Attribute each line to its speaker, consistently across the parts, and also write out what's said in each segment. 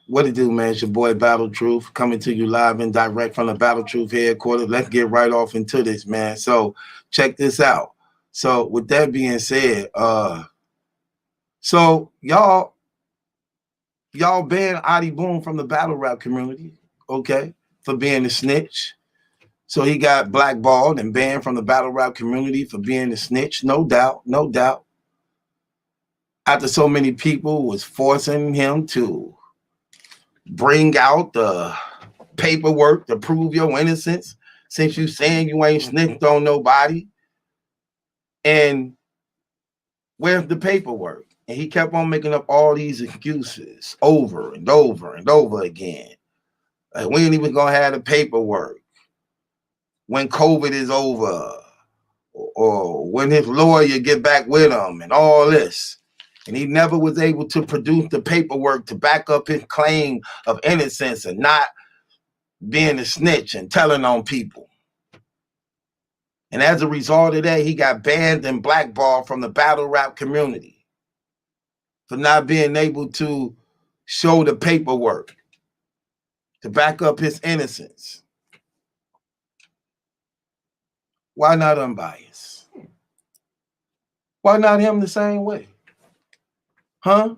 Speaker 1: What it do, man? It's your boy Battle Truth coming to you live and direct from the Battle Truth headquarters. Let's get right off into this, man. So check this out. So with that being said, so y'all banned Adi Boom from the battle rap community, okay, for being a snitch. So he got blackballed and banned from the battle rap community for being a snitch, no doubt, no doubt. After so many people was forcing him to bring out the paperwork to prove your innocence, since you saying you ain't snitched on nobody. And where's the paperwork? And he kept on making up all these excuses over and over and over again. Like, we ain't even gonna have the paperwork when COVID is over, or when his lawyer get back with him and all this. And he never was able to produce the paperwork to back up his claim of innocence and not being a snitch and telling on people. And as a result of that, he got banned and blackballed from the battle rap community for not being able to show the paperwork to back up his innocence. Why not Unbias? Why not him the same way? Huh?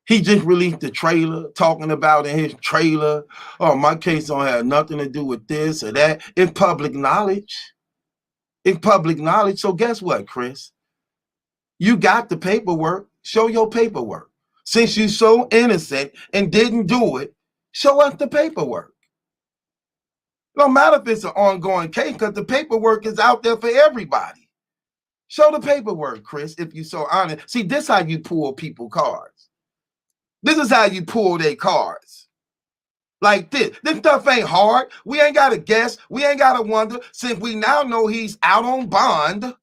Speaker 1: He just released the trailer talking about in his trailer, oh, my case don't have nothing to do with this or that. It's public knowledge. It's public knowledge. So guess what, Chris? You got the paperwork. Show your paperwork. Since you're so innocent and didn't do it, show us the paperwork. No matter if it's an ongoing case, because the paperwork is out there for everybody. Show the paperwork, Chris, if you're so honest. See, this is how you pull people cards. This is how you pull their cards. Like this. This stuff ain't hard. We ain't got to guess. We ain't got to wonder. Since we now know he's out on bond,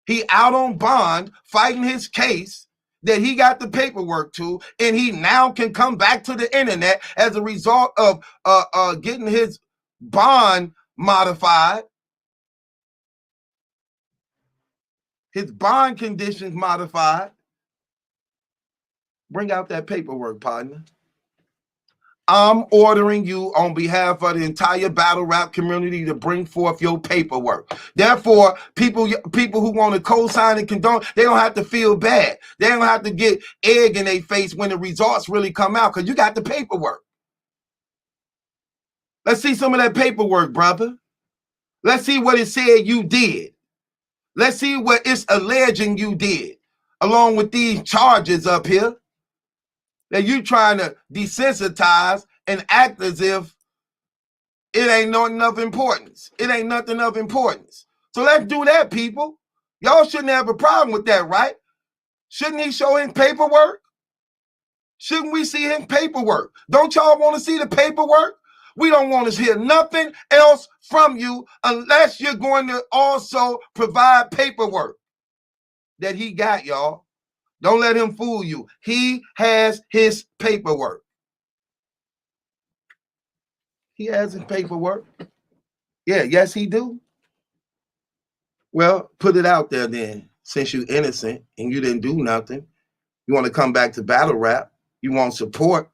Speaker 1: he out on bond fighting his case that he got the paperwork to, and he now can come back to the internet as a result of getting his bond modified, his bond conditions modified. Bring out that paperwork, partner. I'm ordering you on behalf of the entire battle rap community to bring forth your paperwork. Therefore, people who want to co-sign and condone, they don't have to feel bad. They don't have to get egg in their face when the results really come out, because you got the paperwork. Let's see some of that paperwork, brother. Let's see what it said you did. Let's see what it's alleging you did, along with these charges up here that you trying to desensitize and act as if it ain't nothing of importance. It ain't nothing of importance. So let's do that, people. Y'all shouldn't have a problem with that, right? Shouldn't he show his paperwork? Shouldn't we see his paperwork? Don't y'all want to see the paperwork? We don't want to hear nothing else from you unless you're going to also provide paperwork that he got, y'all. Don't let him fool you. He has his paperwork. He has his paperwork. Yeah, yes, he do. Well, put it out there then. Since you're innocent and you didn't do nothing, you want to come back to battle rap, you want support.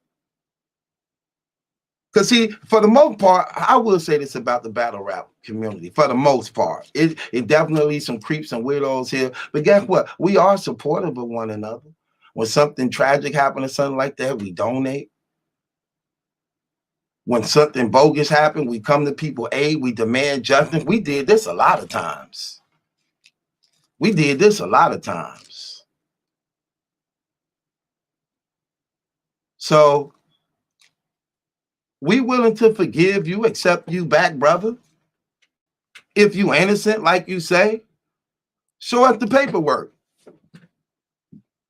Speaker 1: Because see, for the most part, I will say this about the battle rap community. For the most part, it definitely some creeps and weirdos here. But guess what? We are supportive of one another. When something tragic happens or something like that, we donate. When something bogus happens, we come to people aid. We demand justice. We did this a lot of times. We did this a lot of times. So we willing to forgive you, accept you back, brother. If you innocent, like you say, show us the paperwork.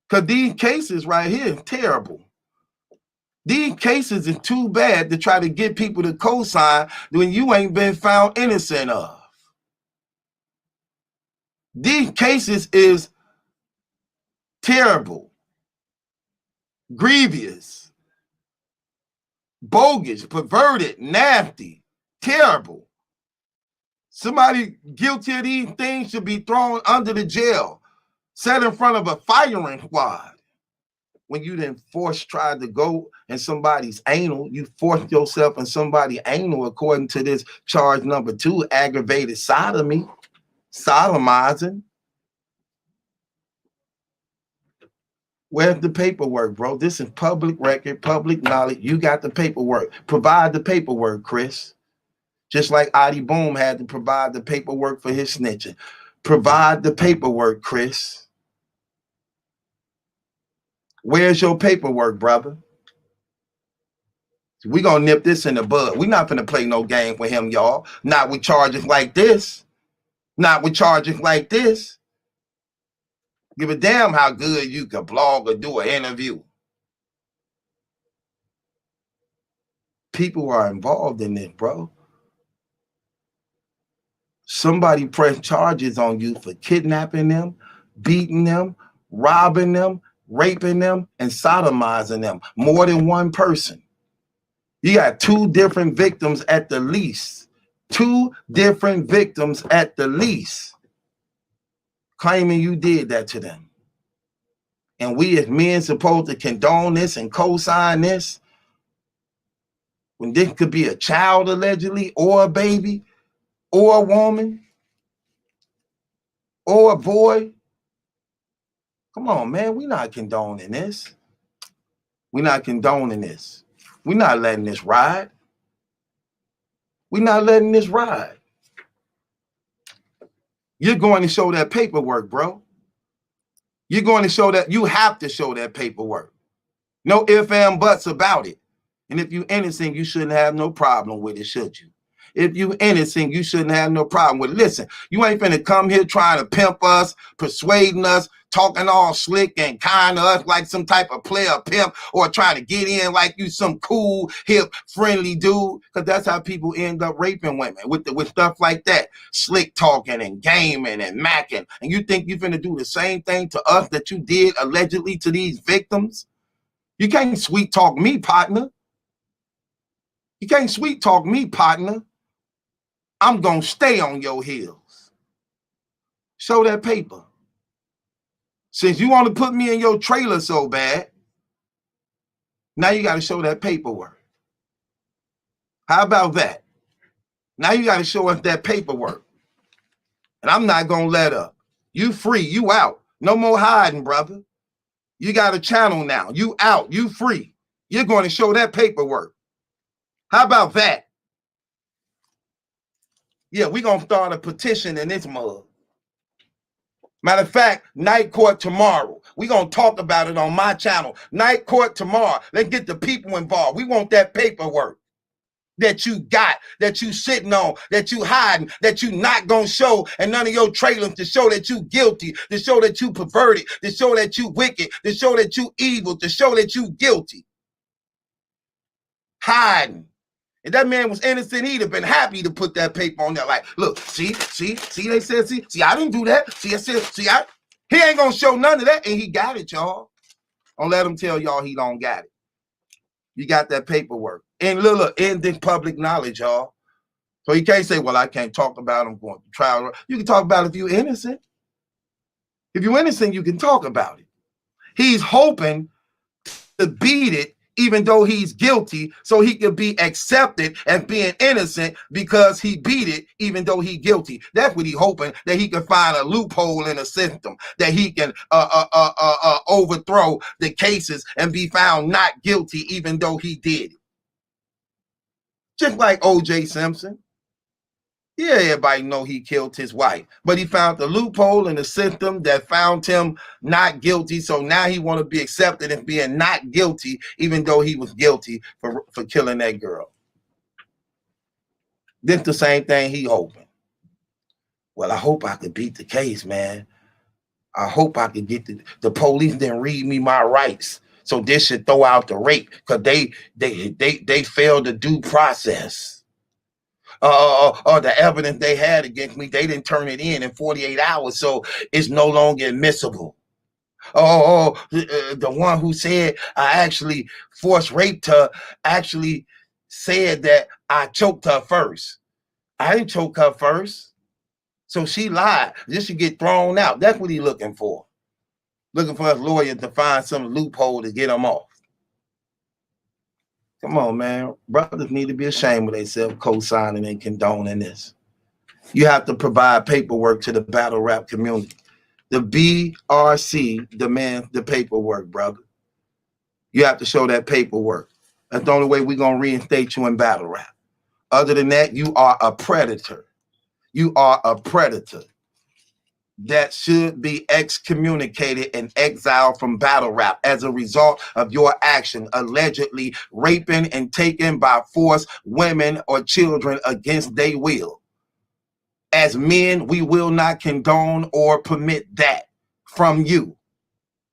Speaker 1: Because these cases right here, terrible. These cases is too bad to try to get people to co-sign when you ain't been found innocent of. These cases is terrible, grievous, bogus, perverted, nasty, terrible. Somebody guilty of these things should be thrown under the jail, set in front of a firing squad. when you then tried to go in somebody's anal, you forced yourself in somebody's anal according to this charge number 2, aggravated sodomy, sodomizing. Where's the paperwork, bro? This is public record, public knowledge. You got the paperwork. Provide the paperwork, Chris. Just like Adi Boom had to provide the paperwork for his snitching. Provide the paperwork, Chris. Where's your paperwork, brother? We gonna nip this in the bud. We not gonna play no game with him, y'all. Not with charges like this. Not with charges like this. Give a damn how good you can blog or do an interview. People are involved in this, bro. Somebody pressed charges on you for kidnapping them, beating them, robbing them, raping them, and sodomizing them. More than one person. You got 2 different victims at the least. 2 different victims at the least. Claiming you did that to them. And we as men supposed to condone this and co-sign this? When this could be a child allegedly, or a baby, or a woman, or a boy. Come on, man. We're not condoning this. We're not condoning this. We're not letting this ride. We're not letting this ride. You're going to show that paperwork, bro. You're going to show that. You have to show that paperwork. No ifs and buts about it. And if you're innocent, you shouldn't have no problem with it, should you? If you innocent, you shouldn't have no problem with it. Listen, you ain't finna come here trying to pimp us, persuading us, talking all slick and kind to us like some type of player pimp, or trying to get in like you some cool, hip, friendly dude. Because that's how people end up raping women, with stuff like that. Slick talking and gaming and macking. And you think you're finna do the same thing to us that you did allegedly to these victims? You can't sweet talk me, partner. You can't sweet talk me, partner. I'm going to stay on your heels. Show that paper. Since you want to put me in your trailer so bad, now you got to show that paperwork. How about that? Now you got to show us that paperwork. And I'm not going to let up. You free. You out. No more hiding, brother. You got a channel now. You out. You free. You're going to show that paperwork. How about that? Yeah, we're going to start a petition in this mug. Matter of fact, night court tomorrow. We're going to talk about it on my channel. Night court tomorrow. Let's get the people involved. We want that paperwork that you got, that you sitting on, that you hiding, that you not going to show, and none of your trailers to show that you guilty, to show that you perverted, to show that you wicked, to show that you evil, to show that you guilty. Hiding. If that man was innocent, he'd have been happy to put that paper on there. Like, look, see, they said, see, I didn't do that. See, I said, he ain't gonna show none of that, and he got it, y'all. Don't let him tell y'all he don't got it. You got that paperwork. And look, in this public knowledge, y'all. So you can't say, well, I can't talk about him going to trial. You can talk about it if you're innocent. If you're innocent, you can talk about it. He's hoping to beat it, even though he's guilty, so he can be accepted as being innocent because he beat it, even though he's guilty. That's what he's hoping, that he can find a loophole in the system, that he can overthrow the cases and be found not guilty, even though he did it. Just like O.J. Simpson. Yeah, everybody know he killed his wife, but he found the loophole in the system that found him not guilty. So now he want to be accepted as being not guilty, even though he was guilty for killing that girl. This the same thing he hoping. Well, I hope I could beat the case, man. I hope I could get the police didn't read me my rights. So this should throw out the rape because they failed the due process. The evidence they had against me, they didn't turn it in 48 hours, so it's no longer admissible. The one who said I actually forced raped her actually said that I choked her first. I didn't choke her first, so she lied. This should get thrown out. That's what he's looking for. looking for us lawyers to find some loophole to get them off. Come on, man. Brothers need to be ashamed of themselves co-signing and condoning this. You have to provide paperwork to the battle rap community. The BRC demands the paperwork, brother. You have to show that paperwork. That's the only way we're going to reinstate you in battle rap. Other than that, you are a predator. You are a predator that should be excommunicated and exiled from battle rap as a result of your action, allegedly raping and taking by force women or children against their will. As men, we will not condone or permit that from you.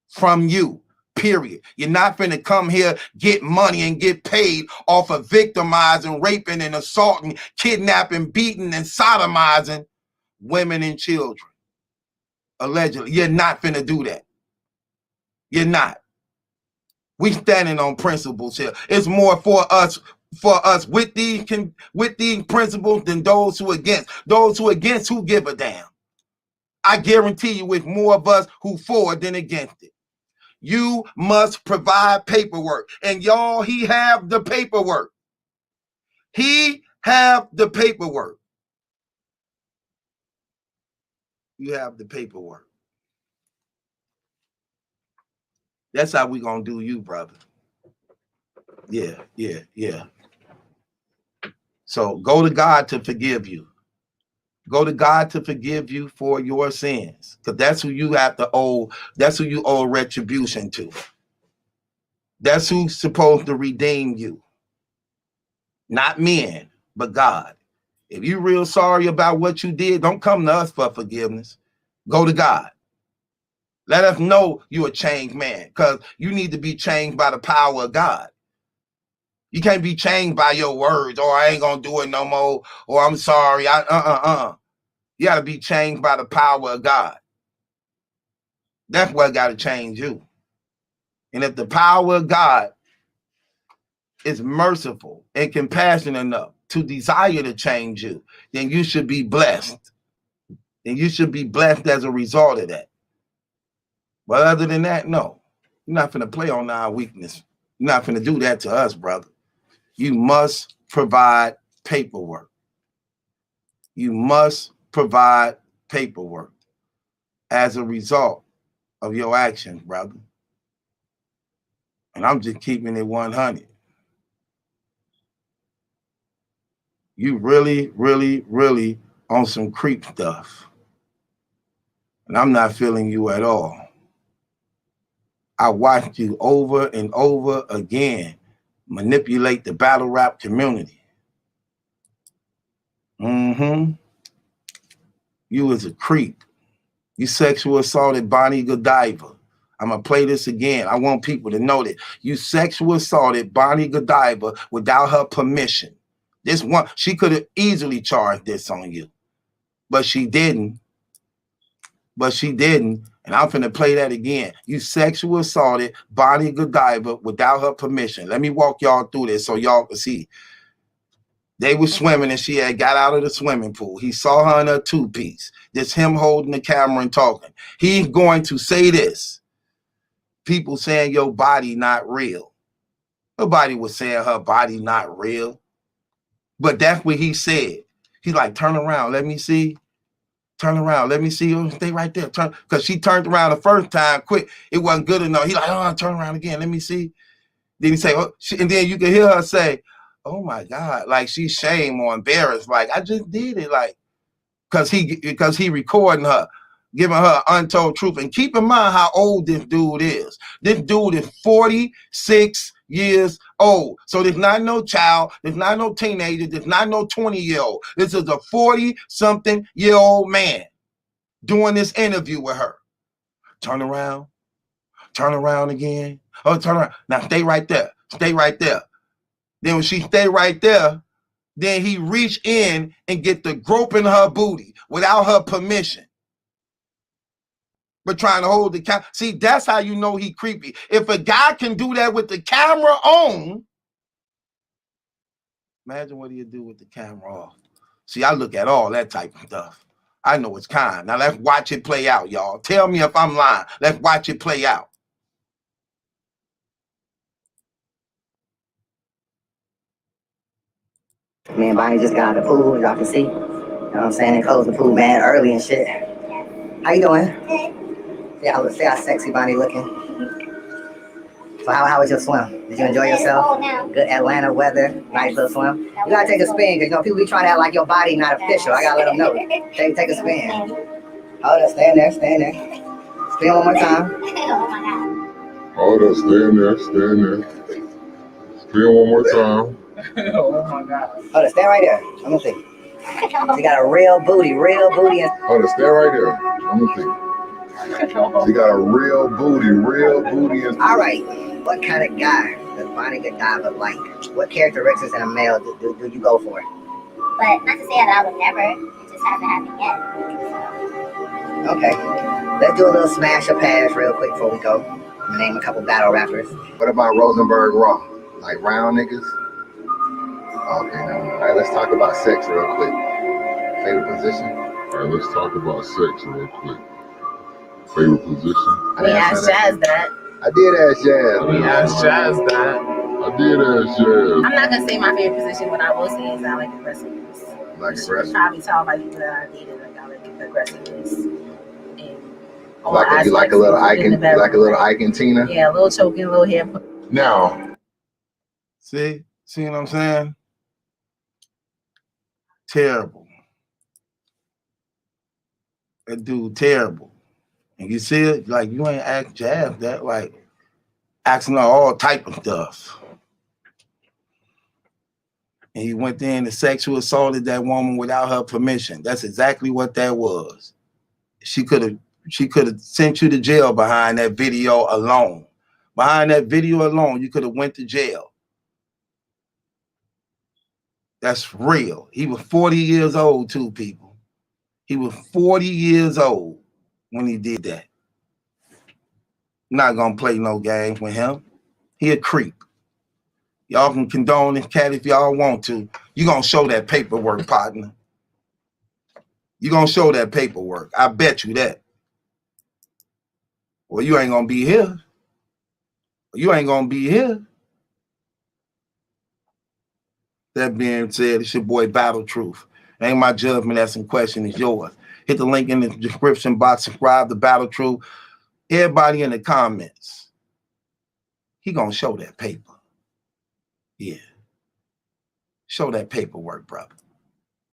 Speaker 1: From you, period. You're not finna come here, get money and get paid off of victimizing, raping and assaulting, kidnapping, beating and sodomizing women and children. Allegedly, you're not finna do that. You're not. We standing on principles here. It's more for us with these principles than those who against. Those who against, who give a damn. I guarantee you it's more of us who for than against it. You must provide paperwork. And y'all, he have the paperwork. He have the paperwork. You have the paperwork. That's how we gonna do you, brother. Yeah. So go to God to forgive you. Go to God to forgive you for your sins. Because that's who you have to owe, that's who you owe retribution to. That's who's supposed to redeem you. Not men, but God. If you're real sorry about what you did, don't come to us for forgiveness. Go to God. Let us know you're a changed man, because you need to be changed by the power of God. You can't be changed by your words, or I ain't gonna do it no more, or I'm sorry. You gotta be changed by the power of God. That's what gotta change you. And if the power of God is merciful and compassionate enough to desire to change you, then you should be blessed. And you should be blessed as a result of that. But other than that, no. You're not finna play on our weakness. You're not finna do that to us, brother. You must provide paperwork. You must provide paperwork as a result of your actions, brother. And I'm just keeping it 100. You really on some creep stuff. And I'm not feeling you at all. I watched you over and over again manipulate the battle rap community. You was a creep. You sexual assaulted Bonnie Godiva. I'm going to play this again. I want people to know that you sexual assaulted Bonnie Godiva without her permission. This one, she could have easily charged this on you, but she didn't. And I'm finna play that again. You sexual assaulted Bonnie Godiva without her permission. Let me walk y'all through this so y'all can see. They were swimming and she had got out of the swimming pool. He saw her in her two-piece. This him holding the camera and talking. He's going to say this. People saying your body not real. Nobody was saying her body not real. But that's what he said. He's like, turn around, let me see. Turn around, let me see you. Stay right there. Turn, because she turned around the first time quick. It wasn't good enough. He like, oh, turn around again. Let me see. Then he say, oh, and then you can hear her say, oh my God, like she's shame or embarrassed. Like, I just did it. Like, because he recording her, giving her untold truth. And keep in mind how old this dude is. This dude is 46 years old. So there's not no child, there's not no teenager, there's not no 20-year-old. This is a 40-something-year-old man doing this interview with her. Turn around again. Oh, turn around. Now stay right there. Stay right there. Then when she stay right there, then he reach in and get the groping her booty without her permission. But trying to hold the camera. See, that's how you know he creepy. If a guy can do that with the camera on, imagine what he'll do with the camera off. See, I look at all that type of stuff. I know it's kind. Now let's watch it play out, y'all. Tell me if I'm lying. Let's watch it play out.
Speaker 2: Me and Bonnie just got out of the pool, y'all can see. You know what I'm saying? They closed the pool man early and shit. How you doing? Good. See how sexy Bonnie looking. So how was your swim? Did you enjoy yourself? Good Atlanta weather, nice little swim. You gotta take a spin, because you know people be trying to act like your body not official. I gotta let them know. Take a spin. Hold up, stand there. Spin one more time.
Speaker 3: Hold up, stand there. Spin one more time.
Speaker 2: Oh my God. Hold up, stand right there. Let me see. She got a real booty.
Speaker 3: Hold up, stand right there. Let me see. She got a real booty.
Speaker 2: All right. What kind of guy does Bonnie Godiva like? What characteristics in a male do you go for?
Speaker 4: But not to say that I would never. It just hasn't happened yet. So.
Speaker 2: Okay. Let's do a little smash or pass real quick before we go. I'm gonna name a couple battle rappers.
Speaker 3: What about Rosenberg Raw? Like round niggas? Okay, no. All right, let's talk about sex real quick. Favorite position? All right, let's talk about sex real quick. Favorite position?
Speaker 5: I asked Jazz that.
Speaker 3: I did ask Jazz.
Speaker 5: We asked Jazz that.
Speaker 3: I did ask Jazz.
Speaker 5: I'm not gonna say my favorite position. What I will say is I like aggressiveness.
Speaker 3: Like aggressive?
Speaker 5: Probably tell by people that I dated, like I like aggressiveness. And
Speaker 3: you like a little Ike and Tina?
Speaker 5: Yeah, a little choking, a little hair.
Speaker 3: Now.
Speaker 1: See what I'm saying? Terrible. That dude terrible. And you see it, like you ain't ask Jazz that, like asking her all type of stuff. And he went in and sexual assaulted that woman without her permission. That's exactly what that was. She could have sent you to jail behind that video alone. Behind that video alone, you could have went to jail. That's real. He was 40 years old too, people. He was 40 years old when he did that. Not gonna play no games with him. He a creep. Y'all can condone this cat if y'all want to. You gonna show that paperwork, partner. You gonna show that paperwork. I bet you that. Well, you ain't gonna be here. You ain't gonna be here. That being said, it's your boy Battle Truth. Ain't my judgment, that's some question, is yours. Hit the link in the description box, subscribe to Battle Truth. Everybody in the comments, he gonna show that paper. Yeah. Show that paperwork, brother.